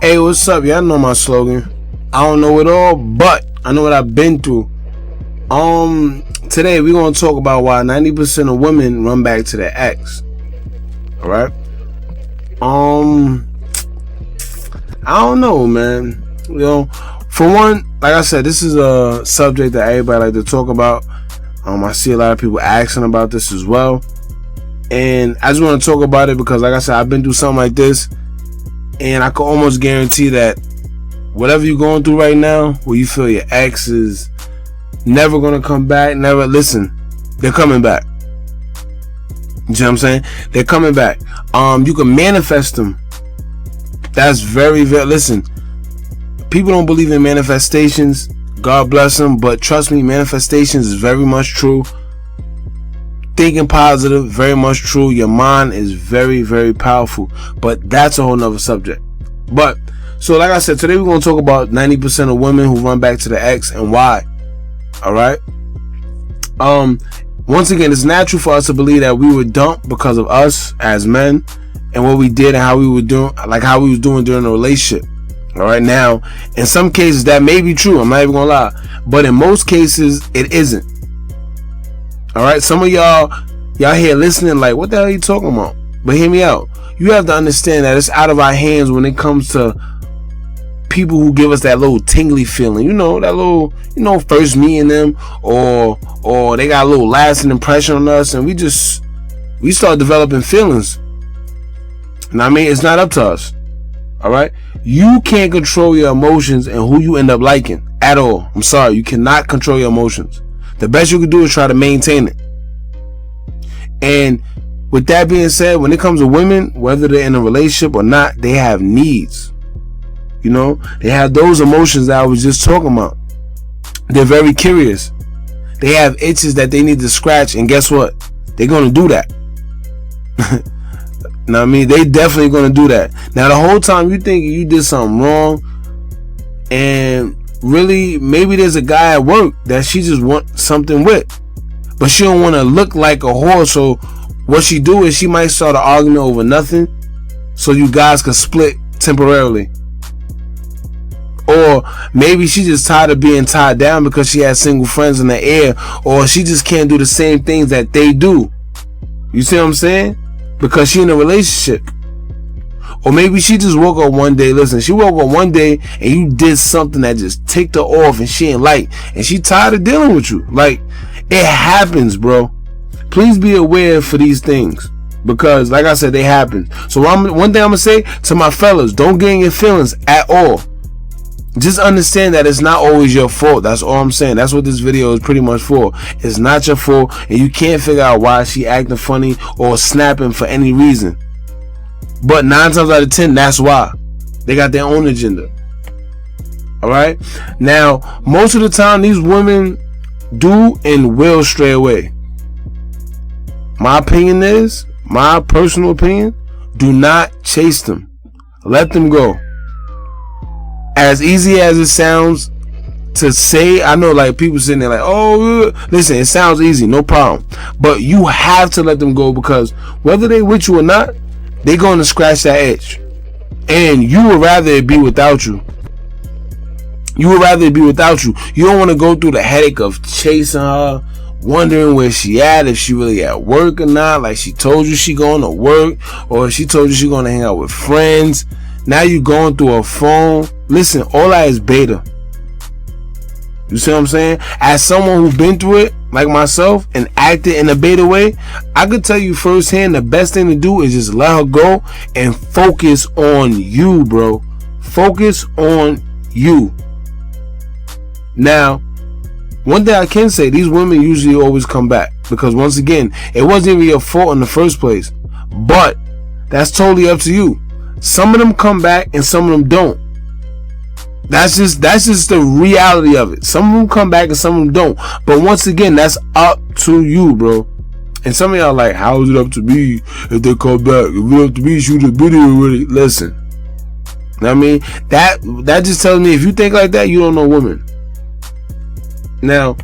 Hey, what's up? Y'all know my slogan. I don't know it all, but I know what I've been through. Today we're gonna talk about why 90% of women run back to their ex. Alright? I don't know, man. You know, for one, like I said, this is a subject that everybody like to talk about. I see a lot of people asking about this as well. And I just want to talk about it because, like I said, I've been through something like this. And I can almost guarantee that whatever you're going through right now, where you feel your ex is never going to come back, they're coming back. You see what I'm saying? They're coming back. You can manifest them. That's very, listen, people don't believe in manifestations. God bless them. But trust me, manifestations is very much true. Thinking positive, very much true. Your mind is very, very powerful. But that's a whole nother subject. But, so like I said, today we're going to talk about 90% of women who run back to the ex and why. Alright? Once again, it's natural for us to believe that we were dumped because of us as men and what we did and how we were doing, like how we was doing during the relationship. Alright, now, in some cases that may be true, I'm not even gonna lie. But in most cases, it isn't. Alright, some of y'all here listening like, what the hell are you talking about? But hear me out. You have to understand that it's out of our hands when it comes to people who give us that little tingly feeling. You know, that little, first meeting them or they got a little lasting impression on us and we start developing feelings. And I mean, it's not up to us. Alright? You can't control your emotions and who you end up liking at all. I'm sorry, you cannot control your emotions. The best you can do is try to maintain it. And with that being said, when it comes to women, whether they're in a relationship or not, they have needs. You know, they have those emotions that I was just talking about. They're very curious. They have itches that they need to scratch, and guess what? They're going to do that. Now, I mean, they definitely going to do that. Now, the whole time you think you did something wrong, and really, maybe there's a guy at work that she just wants something with, but she don't want to look like a whore. So what she do is she might start an argument over nothing, so you guys can split temporarily. Or maybe she just tired of being tied down because she has single friends in the air, or she just can't do the same things that they do. You see what I'm saying? Because she in a relationship. Or maybe she just woke up one day. Listen, she woke up one day and you did something that just ticked her off and she ain't like, and she tired of dealing with you. Like, it happens, bro. Please be aware for these things, because like I said, they happen. So one thing I'm gonna say to my fellas, don't get in your feelings at all. Just understand that it's not always your fault. That's all I'm saying. That's what this video is pretty much for. It's not your fault, and you can't figure out why she acting funny or snapping for any reason. But 9 times out of 10, that's why. They got their own agenda. Alright? Now, most of the time, these women do and will stray away. My opinion is, my personal opinion, do not chase them. Let them go. As easy as it sounds to say, I know like people sitting there like, oh, listen, it sounds easy, no problem. But you have to let them go, because whether they with you or not, they're going to scratch that itch. And you would rather it be without you. You would rather it be without you. You don't want to go through the headache of chasing her, wondering where she at, if she really at work or not. Like she told you she going to work, or if she told you she going to hang out with friends. Now you going through her phone. Listen, all that is beta. You see what I'm saying? As someone who's been through it, like myself, and acted in a beta way, I could tell you firsthand, the best thing to do is just let her go and focus on you, bro. Focus on you. Now, one thing I can say, these women usually always come back, because once again, it wasn't even your fault in the first place. But that's totally up to you. Some of them come back and some of them don't. That's just the reality of it. Some of them come back and some of them don't. But once again, that's up to you, bro. And some of y'all like, how is it up to me if they come back? If it's up to me, shoot a video already. Listen, I mean, that just tells me if you think like that, you don't know women. Now,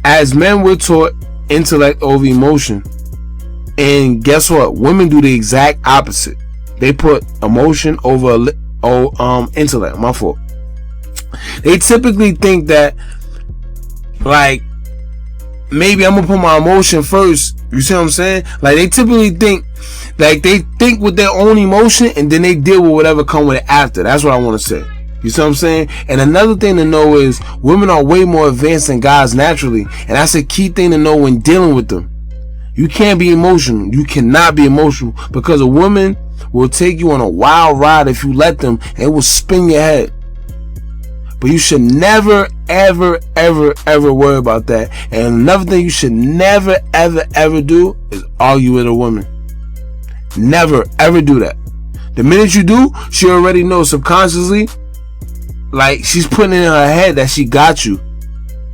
as men, we're taught intellect over emotion. And guess what? Women do the exact opposite. They put emotion over intellect. My fault. They typically think that, like, maybe I'm gonna put my emotion first. You see what I'm saying? Like, they typically think, like, they think with their own emotion and then they deal with whatever come with it after. That's what I want to say. You see what I'm saying? And another thing to know is women are way more advanced than guys naturally, and that's a key thing to know when dealing with them. You can't be emotional. You cannot be emotional, because a woman will take you on a wild ride if you let them, and it will spin your head. But you should never, ever, ever, ever worry about that. And another thing you should never, ever, ever do is argue with a woman. Never, ever do that. The minute you do, she already knows subconsciously, like, she's putting it in her head that she got you.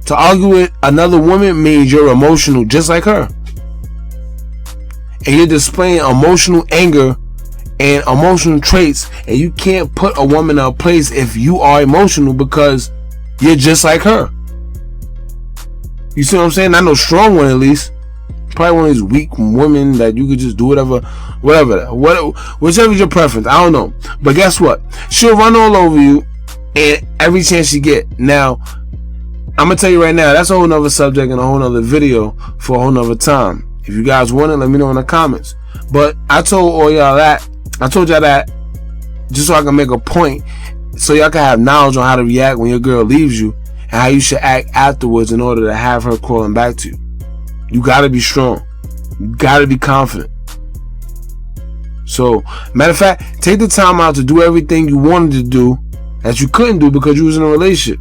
To argue with another woman means you're emotional just like her. And you're displaying emotional anger and emotional traits, and you can't put a woman in a place if you are emotional, because you're just like her. You see what I'm saying? Not no strong one, at least. Probably one of these weak women that you could just do whatever, whichever is your preference. I don't know. But guess what? She'll run all over you, and every chance she get. Now, I'm gonna tell you right now, that's a whole nother subject and a whole nother video for a whole nother time. If you guys want it, let me know in the comments. But I told y'all that just so I can make a point, so y'all can have knowledge on how to react when your girl leaves you, and how you should act afterwards in order to have her crawling back to you. You gotta be strong. You gotta be confident. So, matter of fact, take the time out to do everything you wanted to do that you couldn't do because you was in a relationship.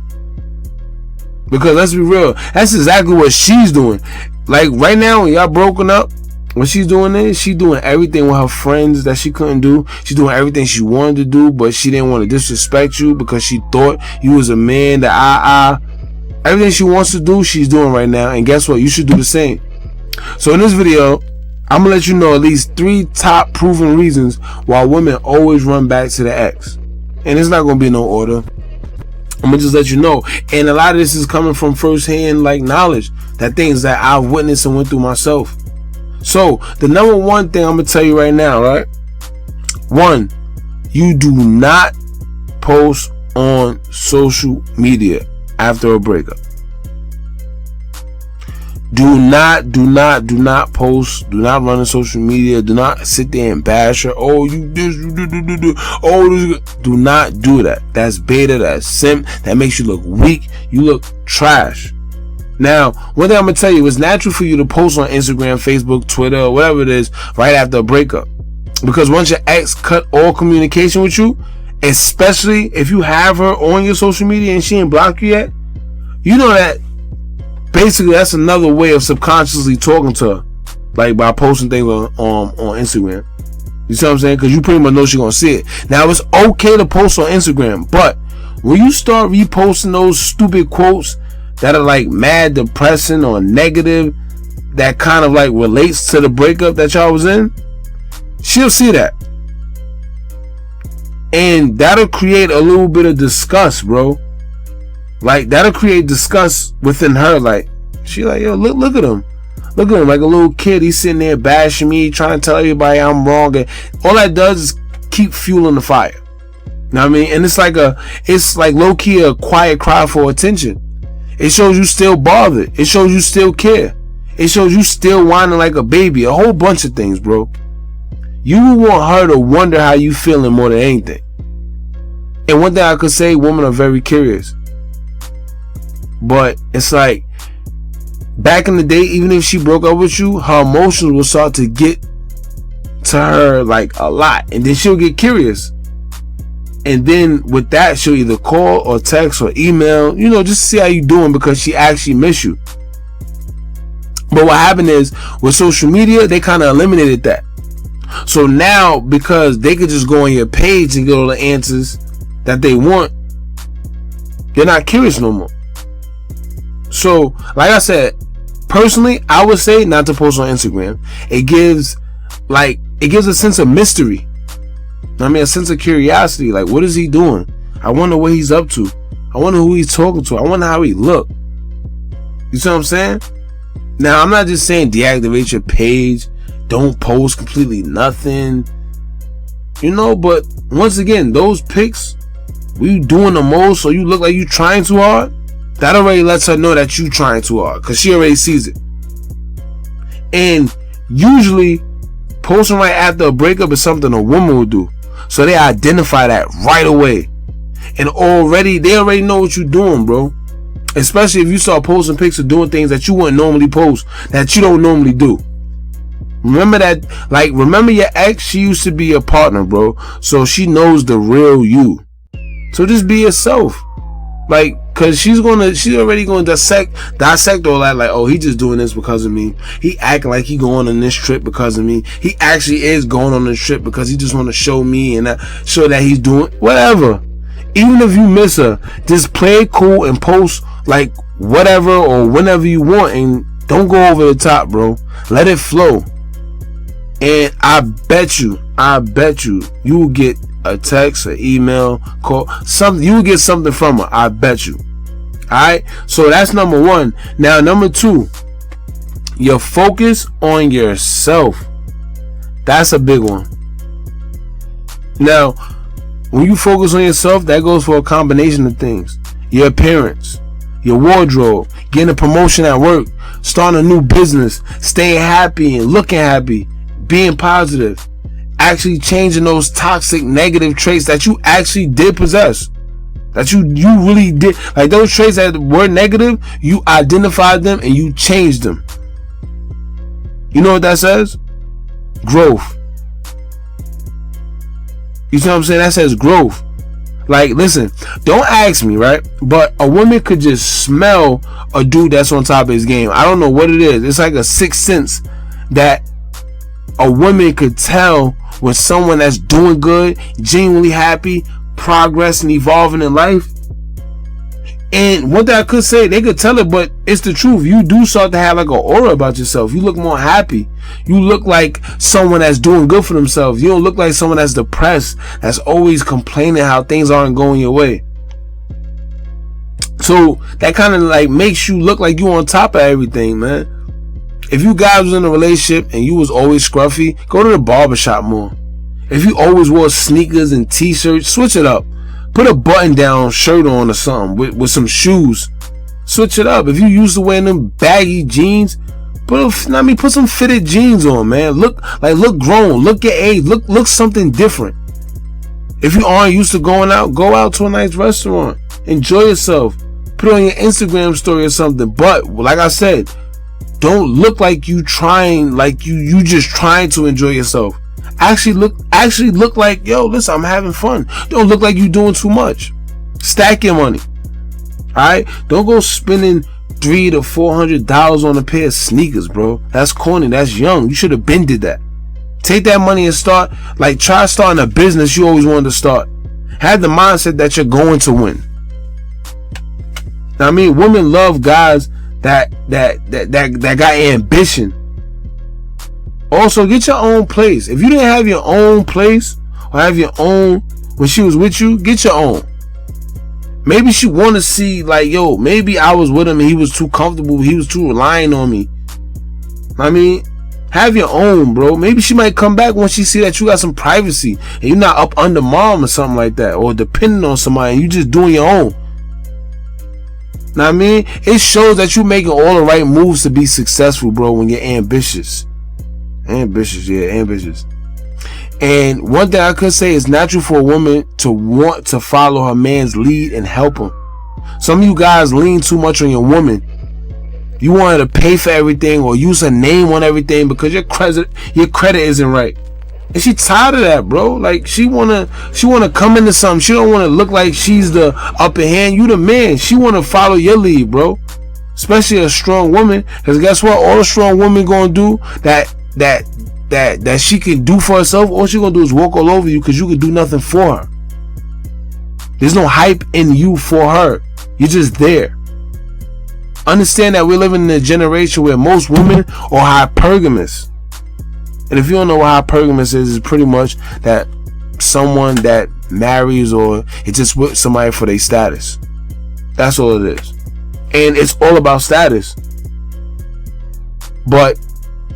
Because let's be real, that's exactly what she's doing. Like, right now, when y'all broken up, what she's doing is she's doing everything with her friends that she couldn't do. She's doing everything she wanted to do, but she didn't want to disrespect you because she thought you was a man that everything she wants to do, she's doing right now. And guess what? You should do the same. So in this video, I'm gonna let you know at least 3 top proven reasons why women always run back to the ex. And it's not gonna be no order. I'm gonna just let you know. And a lot of this is coming from first-hand, like, knowledge, that things that I've witnessed and went through myself. So the number one thing I'm gonna tell you right now, right? 1, you do not post on social media after a breakup. Do not post. Do not run on social media. Do not sit there and bash her. Oh, you this, you do. Oh, this. Do not do that. That's beta. That's simp. That makes you look weak. You look trash. Now, one thing I'm gonna tell you, it's natural for you to post on Instagram, Facebook, Twitter, or whatever it is, right after a breakup. Because once your ex cut all communication with you, especially if you have her on your social media and she ain't blocked you yet, you know that basically that's another way of subconsciously talking to her, like by posting things on Instagram. You see what I'm saying? Because you pretty much know she's gonna see it. Now, it's okay to post on Instagram, but when you start reposting those stupid quotes that are like mad depressing or negative, that kind of like relates to the breakup that y'all was in, she'll see that. And that'll create a little bit of disgust, bro. Like, that'll create disgust within her. Like, she like, yo, look at him. Look at him, like a little kid. He's sitting there bashing me, trying to tell everybody I'm wrong. And all that does is keep fueling the fire. You know what I mean? And it's like low-key a quiet cry for attention. It shows you still bothered. It shows you still care. It shows you still whining like a baby. A whole bunch of things, bro. You want her to wonder how you feeling more than anything. And one thing I could say, women are very curious. But it's like, back in the day, even if she broke up with you, her emotions will start to get to her like a lot. And then she'll get curious. And then with that, she'll either call or text or email, you know, just to see how you doing, because she actually miss you. But what happened is, with social media, they kind of eliminated that. So now, because they could just go on your page and get all the answers that they want, they're not curious no more. So, like I said, personally, I would say not to post on Instagram. It gives a sense of mystery. I mean, a sense of curiosity. Like, what is he doing? I wonder what he's up to. I wonder who he's talking to. I wonder how he look. You see what I'm saying? Now, I'm not just saying deactivate your page. Don't post completely nothing. But once again, those pics, we doing the most, so you look like you trying too hard. That already lets her know that you trying too hard, because she already sees it. And usually, posting right after a breakup is something a woman will do. So they identify that right away. And they already know what you're doing, bro. Especially if you start posting pics of doing things that you wouldn't normally post, that you don't normally do. Remember that, remember your ex, she used to be your partner, bro. So she knows the real you. So just be yourself. Cause she's already gonna dissect all that, oh, he just doing this because of me. He acting like he going on this trip because of me. He actually is going on this trip because he just want to show me and show that he's doing whatever. Even if you miss her, just play it cool and post whatever or whenever you want, and don't go over the top, bro. Let it flow. And I bet you you will get a text, an email, call, something. You will get something from her. I bet you. Alright, so that's number one. Now, number two, your focus on yourself. That's a big one. Now, when you focus on yourself, that goes for a combination of things. Your appearance, your wardrobe, getting a promotion at work, starting a new business, staying happy and looking happy, being positive, actually changing those toxic negative traits that you actually did possess, that you really did, those traits that were negative, you identified them and you changed them. You know what that says? Growth. You see what I'm saying? That says growth. Listen, don't ask me, right? But a woman could just smell a dude that's on top of his game. I don't know what it is. It's like a sixth sense that a woman could tell when someone that's doing good, genuinely happy, progressing, evolving in life. And what that could say, they could tell it, but it's the truth. You do start to have an aura about yourself. You look more happy. You look like someone that's doing good for themselves. You don't look like someone that's depressed, that's always complaining how things aren't going your way. So that kind of makes you look like you on top of everything, man. If you guys was in a relationship and you was always scruffy, go to the barbershop more. If you always wore sneakers and t-shirts, switch it up. Put a button down shirt on or something with some shoes. Switch it up. If you used to wearing them baggy jeans, put some fitted jeans on, man. Look grown. Look your age. Look something different. If you aren't used to going out, go out to a nice restaurant. Enjoy yourself. Put it on your Instagram story or something. But like I said, don't look like you trying, you just trying to enjoy yourself. Actually look like, yo, listen, I'm having fun. Don't look like you doing too much. Stack your money. Alright? Don't go spending $300 to $400 on a pair of sneakers, bro. That's corny. That's young. You should have been did that. Take that money and start, try starting a business you always wanted to start. Have the mindset that you're going to win. Now, women love guys that got ambition. Also, get your own place. If you didn't have your own place or have your own when she was with you, get your own. Maybe she want to see yo, maybe I was with him and he was too comfortable, he was too relying on me. Have your own, bro. Maybe she might come back when she see that you got some privacy and you're not up under mom or something like that, or depending on somebody and you just doing your own. It shows that you're making all the right moves to be successful, bro, when you're ambitious. Ambitious. And one thing I could say is natural for a woman to want to follow her man's lead and help him. Some of you guys lean too much on your woman. You want her to pay for everything or use her name on everything because your credit isn't right. And she tired of that, bro. She wanna come into something. She don't want to look like she's the upper hand. You the man. She want to follow your lead, bro. Especially a strong woman. Because guess what? All a strong woman gonna do that she can do for herself, all she gonna do is walk all over you because you can do nothing for her. There's no hype in you for her. You're just there. Understand that we're living in a generation where most women are hypergamous. And if you don't know what hypergamous is, it's pretty much that someone that marries or it's just with somebody for their status. That's all it is. And it's all about status. But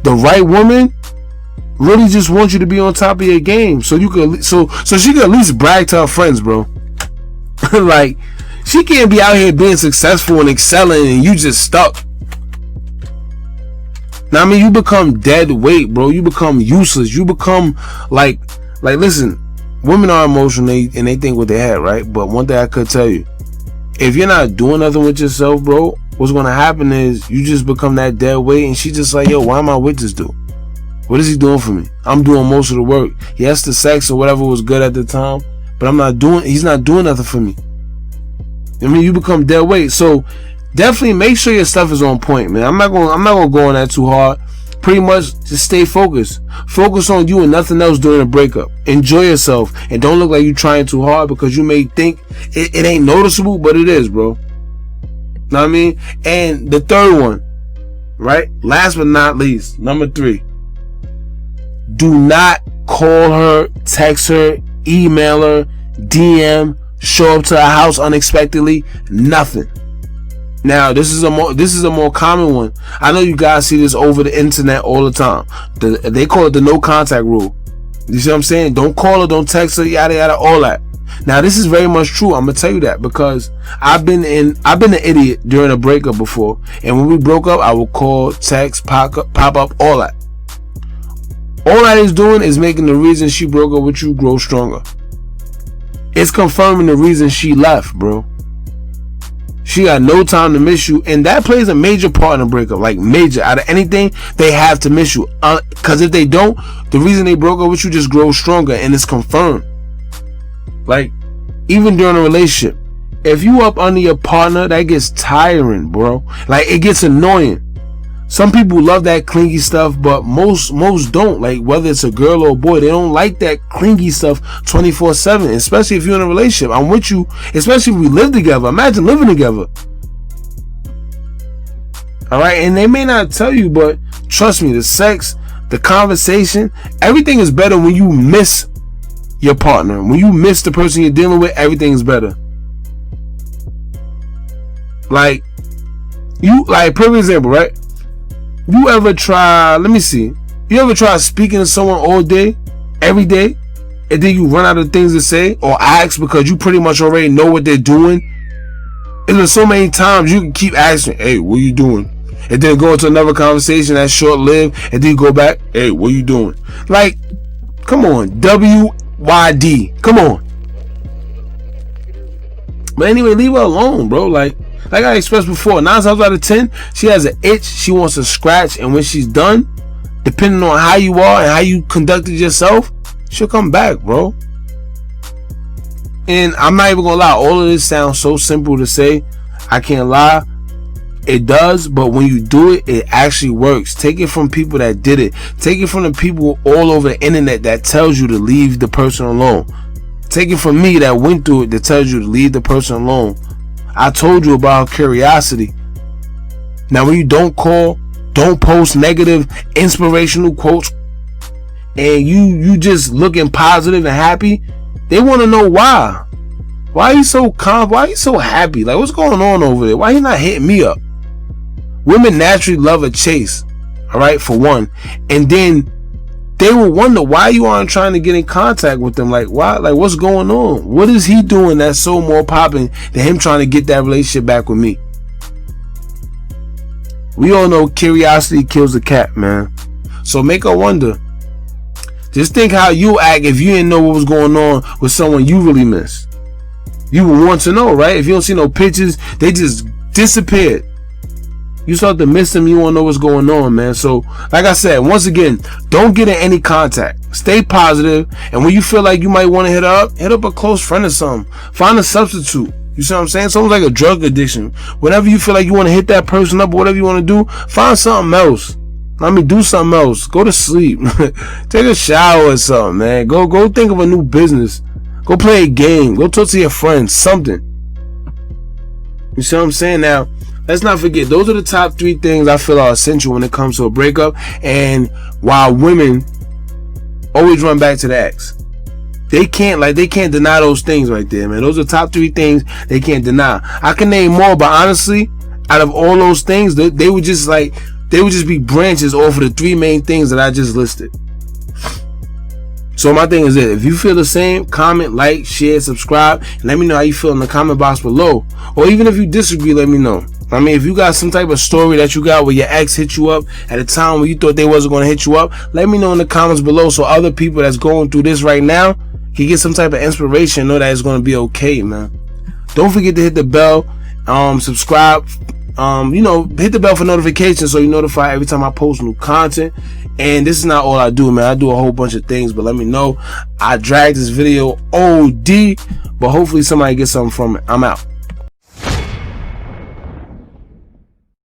the right woman really just want you to be on top of your game, so you could, so she could at least brag to her friends, bro. Like, she can't be out here being successful and excelling, and you just stuck. Now, I mean, you become dead weight, bro. You become useless. You become like, listen, women are emotional and they think what they had, right? But one thing I could tell you, if you're not doing nothing with yourself, bro, what's gonna happen is you just become that dead weight, and she just like, yo, why am I with this dude? What is he doing for me? I'm doing most of the work. Yes, the sex or whatever was good at the time, but he's not doing nothing for me. I mean, you become dead weight. So definitely make sure your stuff is on point, man. I'm not gonna go on that too hard. Pretty much just stay focused. Focus on you and nothing else during a breakup. Enjoy yourself and don't look like you're trying too hard, because you may think it ain't noticeable, but it is, bro. Know what I mean? And the third one, right? Last but not least, number 3. Do not call her, text her, email her, DM, show up to her house unexpectedly. Nothing. Now, this is a more common one. I know you guys see this over the internet all the time. They call it the no contact rule. You see what I'm saying? Don't call her, don't text her, yada yada, all that. Now, this is very much true. I'm gonna tell you that because I've been an idiot during a breakup before, and when we broke up, I would call, text, pop up, all that. All that is doing is making the reason she broke up with you grow stronger. It's confirming the reason she left, bro. She got no time to miss you, and that plays a major part in a breakup. Like, major. Out of anything, they have to miss you. Because if they don't, the reason they broke up with you just grows stronger, and it's confirmed. Like, even during a relationship, if you up under your partner, that gets tiring, bro. Like, it gets annoying. Some people love that clingy stuff, but most don't. Like, whether it's a girl or a boy, they don't like that clingy stuff 24/7, especially if you're in a relationship. I'm with you, especially if we live together. Imagine living together. All right, and they may not tell you, but trust me, the sex, the conversation, everything is better when you miss your partner. When you miss the person you're dealing with, everything is better. Like, perfect example, right? You ever try, you ever try speaking to someone all day, every day, and then you run out of things to say or ask because you pretty much already know what they're doing? And there's so many times you can keep asking, hey, what are you doing? And then go into another conversation that's short-lived, and then you go back, hey, what are you doing? Like, come on, WYD, come on. But anyway, leave her alone, bro. Like I expressed before, 9 times out of 10, she has an itch she wants to scratch, and when she's done, depending on how you are and how you conducted yourself, she'll come back, bro. And I'm not even gonna lie, all of this sounds so simple to say. I can't lie, it does, but when you do it, it actually works. Take it from people that did it. Take it from the people all over the internet that tells you to leave the person alone. Take it from me that went through it, that tells you to leave the person alone. I told you about curiosity. Now, when you don't call, don't post negative, inspirational quotes, and you just looking positive and happy, they want to know why. Why are you so calm? Why are you so happy? Like, what's going on over there? Why are you not hitting me up? Women naturally love a chase, all right, for one. And then they will wonder why you aren't trying to get in contact with them. Like, why? Like, what's going on? What is he doing that's so more popping than him trying to get that relationship back with me? We all know curiosity kills the cat, man. So make her wonder. Just think how you act if you didn't know what was going on with someone you really miss. You would want to know, right? If you don't see no pictures, they just disappeared. You start to miss them, you won't know what's going on, man. So, like I said, once again, don't get in any contact. Stay positive, and when you feel like you might want to hit up a close friend or something. Find a substitute. You see what I'm saying? Something like a drug addiction. Whenever you feel like you want to hit that person up or whatever you want to do, find something else. Do something else. Go to sleep. Take a shower or something, man. Go think of a new business. Go play a game. Go talk to your friends. Something. You see what I'm saying? Now, let's not forget, those are the top 3 things I feel are essential when it comes to a breakup. And while women always run back to the ex, they can't deny those things right there, man. Those are the top 3 things they can't deny. I can name more, but honestly, out of all those things, they would just be branches off of the 3 main things that I just listed. So my thing is that if you feel the same, comment, like, share, subscribe, and let me know how you feel in the comment box below. Or even if you disagree, let me know. I mean, if you got some type of story that you got where your ex hit you up at a time when you thought they wasn't going to hit you up, let me know in the comments below so other people that's going through this right now can get some type of inspiration, know that it's going to be okay, man. Don't forget to hit the bell, subscribe, hit the bell for notifications so you're notified every time I post new content. And this is not all I do, man. I do a whole bunch of things, but let me know. I dragged this video OD, but hopefully somebody gets something from it. I'm out.